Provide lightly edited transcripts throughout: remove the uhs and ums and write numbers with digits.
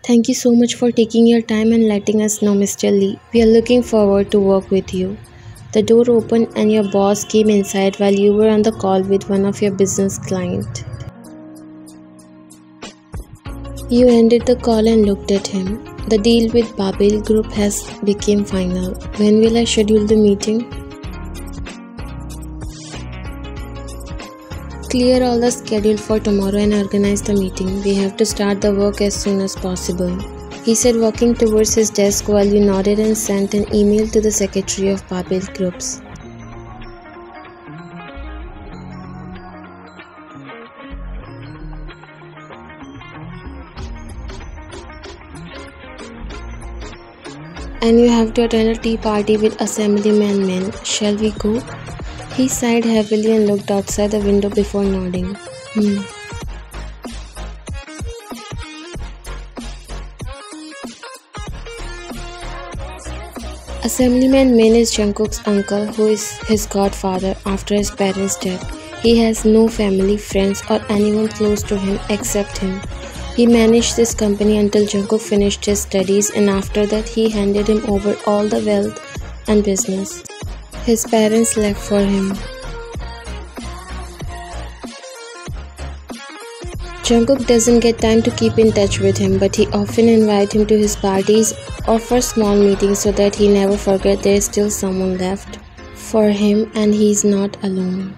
Thank you so much for taking your time and letting us know, Mr. Lee. We are looking forward to work with you. The door opened and your boss came inside while you were on the call with one of your business client. You ended the call and looked at him. The deal with Babel Group has become final. When will I schedule the meeting? Clear all the schedule for tomorrow and organize the meeting. We have to start the work as soon as possible. He said, walking towards his desk while you nodded and sent an email to the secretary of Babel Groups. And you have to attend a tea party with Assemblyman Men. Shall we go? He sighed heavily and looked outside the window before nodding. Assemblyman Min is Jungkook's uncle, who is his godfather after his parents' death. He has no family, friends, or anyone close to him except him. He managed this company until Jungkook finished his studies, and after that he handed him over all the wealth and business his parents left for him. Jungkook doesn't get time to keep in touch with him, but he often invites him to his parties or for small meetings so that he never forgets there is still someone left for him and he is not alone.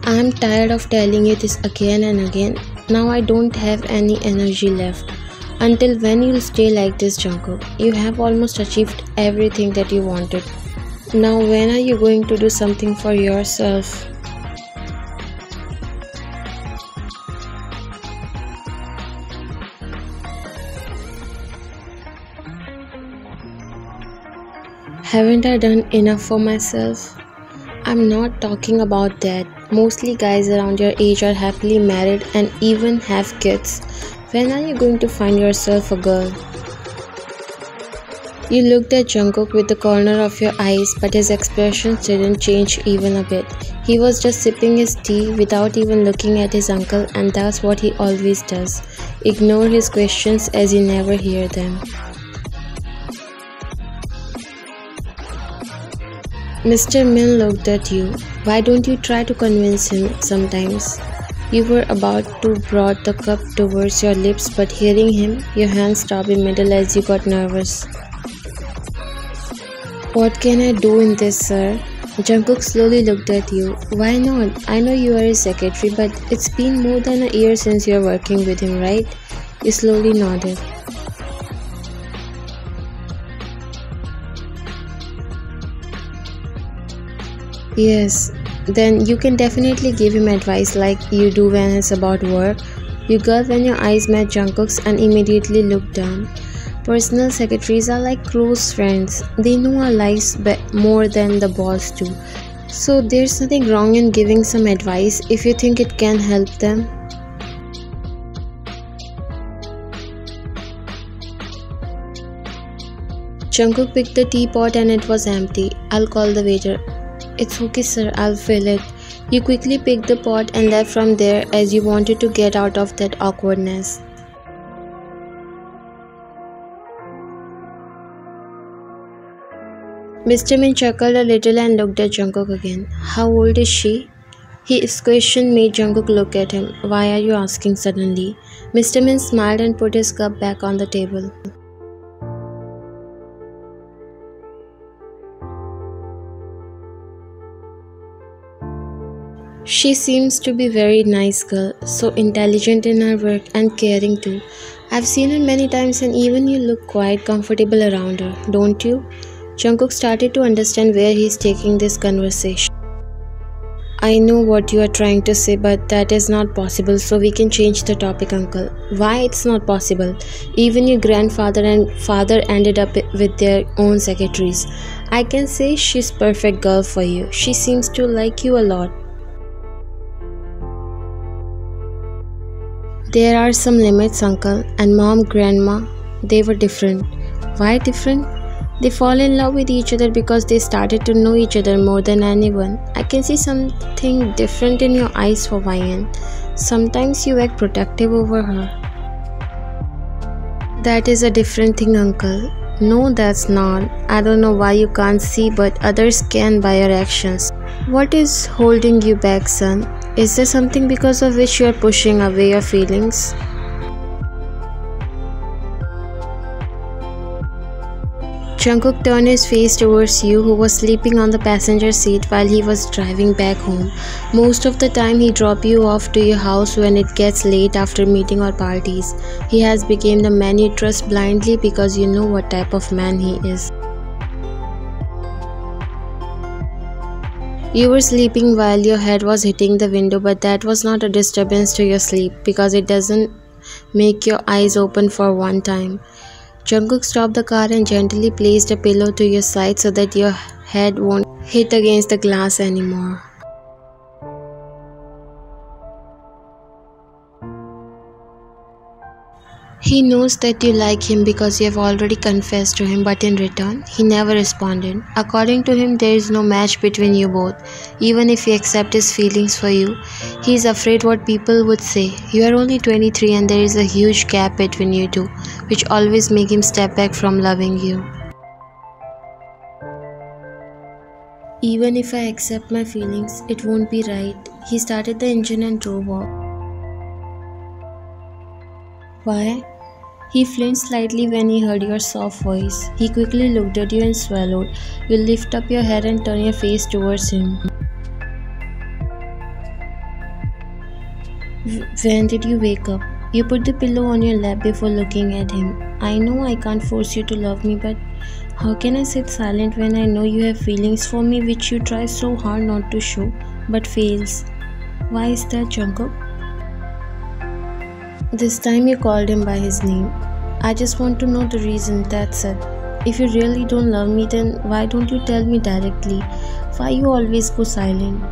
I am tired of telling you this again and again. Now I don't have any energy left. Until when you'll stay like this, Jungkook? You have almost achieved everything that you wanted. Now when are you going to do something for yourself? Haven't I done enough for myself? I'm not talking about that. Mostly guys around your age are happily married and even have kids. When are you going to find yourself a girl? You looked at Jungkook with the corner of your eyes, but his expression didn't change even a bit. He was just sipping his tea without even looking at his uncle, and that's what he always does. Ignore his questions as you never hear them. Mr. Min looked at you. Why don't you try to convince him sometimes? You were about to brought the cup towards your lips, but hearing him, your hand stopped in middle as you got nervous. What can I do in this, sir? Jungkook slowly looked at you. Why not? I know you are his secretary, but it's been more than a year since you are working with him, right? You slowly nodded. Yes, then you can definitely give him advice like you do when it's about work. You gulped when your eyes met Jungkook's and immediately looked down. Personal secretaries are like close friends. They know our lives more than the boss do. So there's nothing wrong in giving some advice if you think it can help them. Jungkook picked the teapot and it was empty. I'll call the waiter. It's okay, sir, I'll fill it. You quickly picked the pot and left from there as you wanted to get out of that awkwardness. Mr. Min chuckled a little and looked at Jungkook again. How old is she? His question made Jungkook look at him. Why are you asking suddenly? Mr. Min smiled and put his cup back on the table. She seems to be a very nice girl, so intelligent in her work and caring too. I've seen her many times and even you look quite comfortable around her, don't you? Jungkook started to understand where he's taking this conversation. I know what you are trying to say, but that is not possible, so we can change the topic, uncle. Why it's not possible? Even your grandfather and father ended up with their own secretaries. I can say she's perfect girl for you. She seems to like you a lot. There are some limits, uncle, and mom, grandma, they were different. Why different? They fall in love with each other because they started to know each other more than anyone. I can see something different in your eyes for Vian. Sometimes you act protective over her. That is a different thing, uncle. No, that's not. I don't know why you can't see, but others can by your actions. What is holding you back, son? Is there something because of which you are pushing away your feelings? Jungkook turned his face towards you, who was sleeping on the passenger seat while he was driving back home. Most of the time he drops you off to your house when it gets late after meeting or parties. He has become the man you trust blindly because you know what type of man he is. You were sleeping while your head was hitting the window, but that was not a disturbance to your sleep because it doesn't make your eyes open for one time. Jungkook stopped the car and gently placed a pillow to your side so that your head won't hit against the glass anymore. He knows that you like him because you have already confessed to him, but in return, he never responded. According to him, there is no match between you both. Even if he accepts his feelings for you, he is afraid what people would say. You are only 23 and there is a huge gap between you two, which always make him step back from loving you. Even if I accept my feelings, it won't be right. He started the engine and drove off. Why? He flinched slightly when he heard your soft voice. He quickly looked at you and swallowed. You lift up your head and turn your face towards him. When did you wake up? You put the pillow on your lap before looking at him. I know I can't force you to love me, but how can I sit silent when I know you have feelings for me which you try so hard not to show, but fails? Why is that, Jungkook? This time you called him by his name. I just want to know the reason, that's it. If you really don't love me, then why don't you tell me directly? Why you always go silent?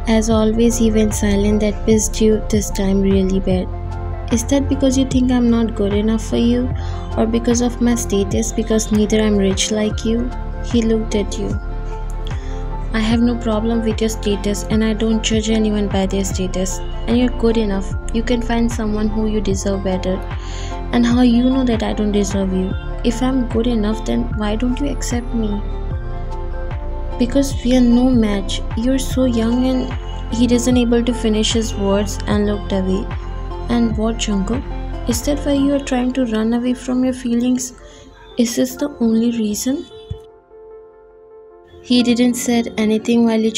As always, he went silent. That pissed you this time really bad. Is that because you think I'm not good enough for you? Or because of my status? Because neither I'm rich like you? He looked at you. I have no problem with your status and I don't judge anyone by their status. And you're good enough. You can find someone who you deserve better. And how you know that I don't deserve you? If I'm good enough, then why don't you accept me? Because we are no match. You're so young and he isn't able to finish his words and looked away. And what, Jungkook? Is that why you are trying to run away from your feelings? Is this the only reason? He didn't said anything while you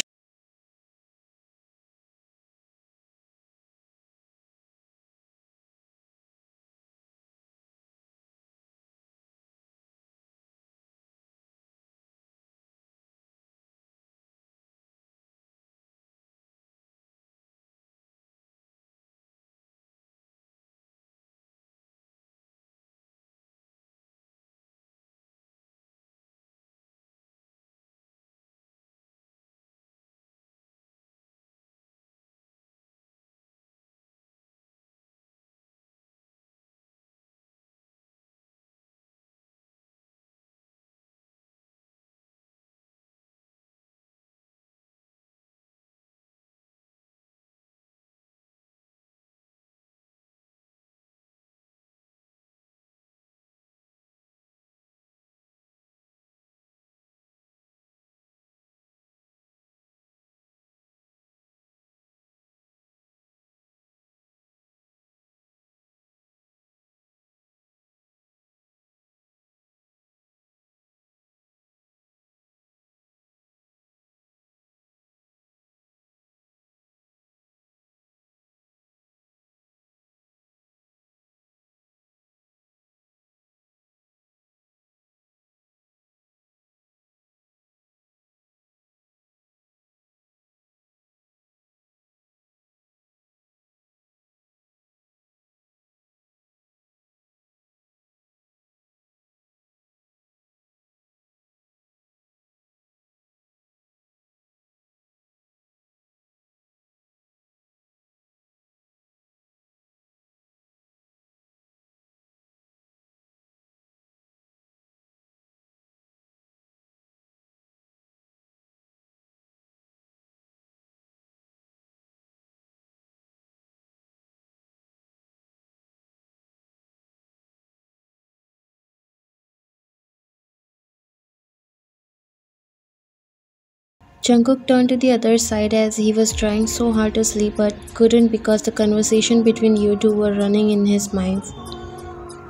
Jungkook turned to the other side as he was trying so hard to sleep but couldn't because the conversation between you two were running in his mind.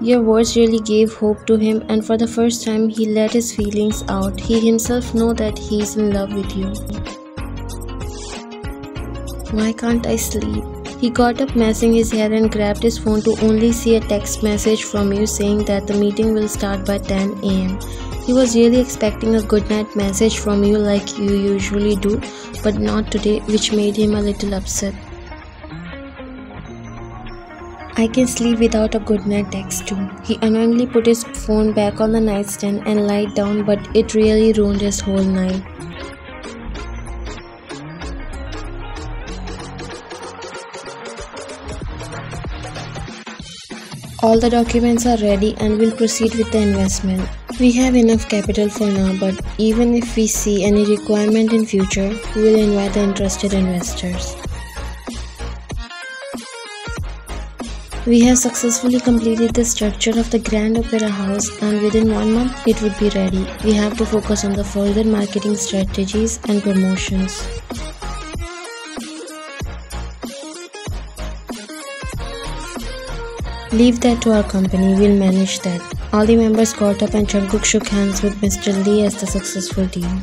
Your words really gave hope to him, and for the first time he let his feelings out. He himself know that he's in love with you. Why can't I sleep? He got up messing his hair and grabbed his phone to only see a text message from you saying that the meeting will start by 10 am. He was really expecting a goodnight message from you like you usually do, but not today, which made him a little upset. I can sleep without a goodnight text too. He annoyingly put his phone back on the nightstand and lied down, but it really ruined his whole night. All the documents are ready and we'll proceed with the investment. We have enough capital for now, but even if we see any requirement in future, we will invite the interested investors. We have successfully completed the structure of the Grand Opera House and within 1 month it would be ready. We have to focus on the further marketing strategies and promotions. Leave that to our company, we'll manage that. All the members got up and Jungkook shook hands with Mr. Lee as the successful team.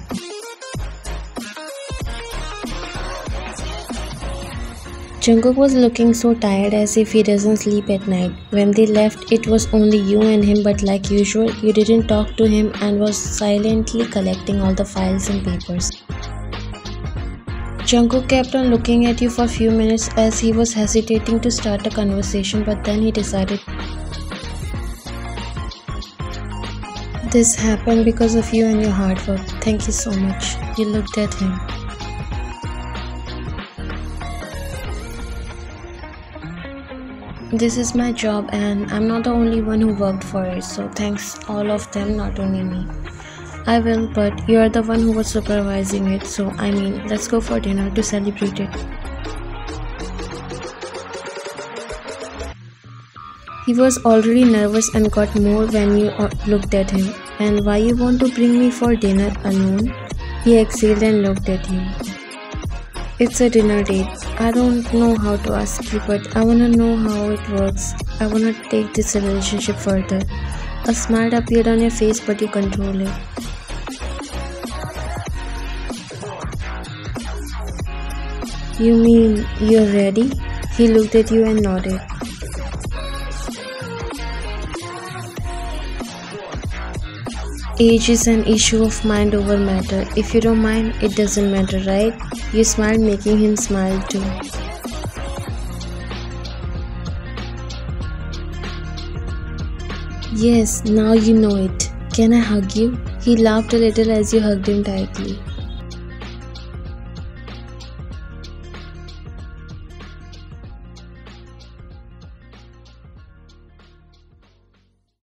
Jungkook was looking so tired as if he doesn't sleep at night. When they left, it was only you and him, but like usual, you didn't talk to him and was silently collecting all the files and papers. Jungkook kept on looking at you for a few minutes as he was hesitating to start a conversation, but then he decided. This happened because of you and your hard work. Thank you so much. You looked at him. This is my job and I'm not the only one who worked for it, so thanks all of them, not only me. I will, but you're the one who was supervising it, so let's go for dinner to celebrate it. He was already nervous and got more when you looked at him. And why you want to bring me for dinner alone? He exhaled and looked at you. It's a dinner date. I don't know how to ask you, but I wanna know how it works. I wanna take this relationship further. A smile appeared on your face, but you control it. You mean you're ready? He looked at you and nodded. Age is an issue of mind over matter. If you don't mind, it doesn't matter, right? You smiled, making him smile too. Yes, now you know it. Can I hug you? He laughed a little as you hugged him tightly.